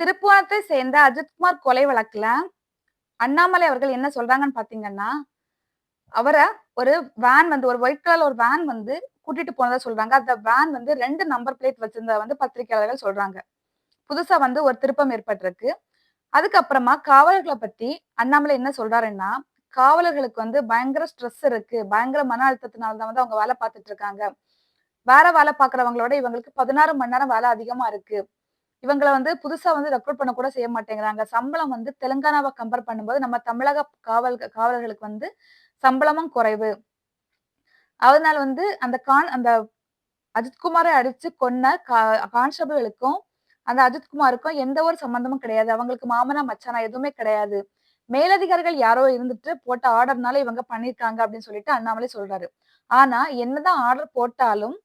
திருப்புவனத்தை சேர்ந்த அஜித்குமார் கொலை வழக்குல, அண்ணாமலை அவர்கள் என்ன சொல்றாங்கன்னு பார்த்தீங்கன்னா, அவர ஒரு ஒரு ஒயிட் கலர்ல ஒரு வேன் வந்து கூட்டிட்டு போனதா சொல்றாங்க. அந்த வேன் வந்து 2 நம்பர் பிளேட் வச்சிருந்ததா வந்து பத்திரிகையாளர்கள் சொல்றாங்க. புதுசா வந்து ஒரு திருப்பம் ஏற்பட்டிருக்கு. அதுக்கப்புறமா காவலர்கள பத்தி அண்ணாமலை என்ன சொல்றாருன்னா, காவலர்களுக்கு வந்து பயங்கர ஸ்ட்ரெஸ் இருக்கு. பயங்கர மன அழுத்தத்தினால தான் வந்து அவங்க வேலை பார்த்துட்டு இருக்காங்க. வேற வேலை பார்க்கிறவங்களோட இவங்களுக்கு 16 மணி நேரம் வேலை அதிகமா இருக்கு. இவங்கள வந்து புதுசா வந்து ரெக்ரூட் பண்ண கூட செய்ய மாட்டேங்கிறாங்க. சம்பளம் வந்து தெலுங்கானாவ கம்பேர் பண்ணும்போது நம்ம தமிழக காவலர்களுக்கு வந்து சம்பளமும் குறைவு. அதனால வந்து அந்த அஜித்குமார அடிச்சு கொன்ன கான்ஸ்டபிள்களுக்கும், அந்த அஜித்குமாருக்கும் எந்த ஒரு சம்மந்தமும் கிடையாது. அவங்களுக்கு மாமனா, மச்சானா எதுவுமே கிடையாது. மேலதிகாரிகள் யாரோ இருந்துட்டு போட்ட ஆர்டர்னால இவங்க பண்ணியிருக்காங்க அப்படின்னு சொல்லிட்டு அண்ணாமலை சொல்றாரு. ஆனா என்னதான் ஆர்டர் போட்டாலும்,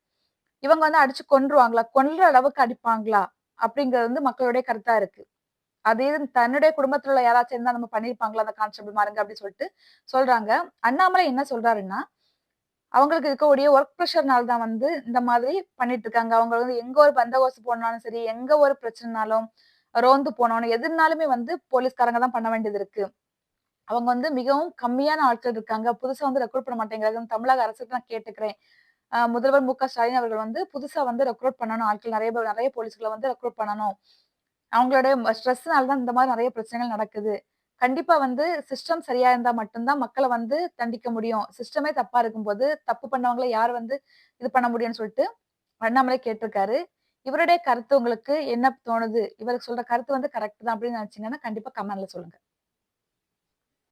இவங்க வந்து அடிச்சு கொன்றுவாங்களா? கொல்ற அளவுக்கு அடிப்பாங்களா? அப்படிங்கிறது வந்து மக்களுடைய கருத்தா இருக்கு. அதே இது தன்னுடைய குடும்பத்துல உள்ள யாராச்சும் இருந்தா நம்ம பண்ணியிருப்பாங்களா அந்த கான்ஸ்டபிள் மாருங்க அப்படின்னு சொல்லிட்டு சொல்றாங்க. அண்ணாமலை என்ன சொல்றாருன்னா, அவங்களுக்கு இருக்கக்கூடிய ஒர்க் பிரஷர்னால தான் வந்து இந்த மாதிரி பண்ணிட்டு இருக்காங்க. அவங்க வந்து எங்க ஒரு பந்தோபஸ்து போனாலும் சரி, எங்க ஒரு பிரச்சனைனாலும், ரோந்து போனாலும் எதுனாலுமே வந்து போலீஸ்காரங்க தான் பண்ண வேண்டியது இருக்கு. அவங்க வந்து மிகவும் கம்மியான ஆட்கள் இருக்காங்க. புதுசா வந்து ரெக்ரூட் பண்ண மாட்டேங்கிறாங்க. தமிழக அரசுக்கு நான் கேட்டுக்கிறேன். முதல்வர் மு.க. ஸ்டாலின் அவர்கள் வந்து புதுசா வந்து ரெக்ரூட் பண்ணணும். ஆட்கள் நெறைய பேர் நெறைய போலீஸ்கள வந்து ரெக்ரூட் பண்ணணும். அவங்களுடைய ஸ்ட்ரெஸ்னால தான் இந்த மாரி நெறைய பிரச்சனைகள் நடக்குது. கண்டிப்பா வந்து சிஸ்டம் சரியா இருந்தா மட்டும் தான் மக்கள வந்து தண்டிக்க முடியும். சிஸ்டமே தப்பா இருக்கும்போது, தப்பு பண்ணவங்கள யார் வந்து இது பண்ண முடியும்னு சொல்லிட்டு அண்ணாமலை கேட்டிருக்காரு. இவருடைய கருத்து உங்களுக்கு என்ன தோணுது? இவர் சொல்ற கருத்து வந்து கரெக்ட் தான் அப்படின்னு நினைச்சீங்கன்னா, கண்டிப்பா கமெண்ட்ல சொல்லுங்க.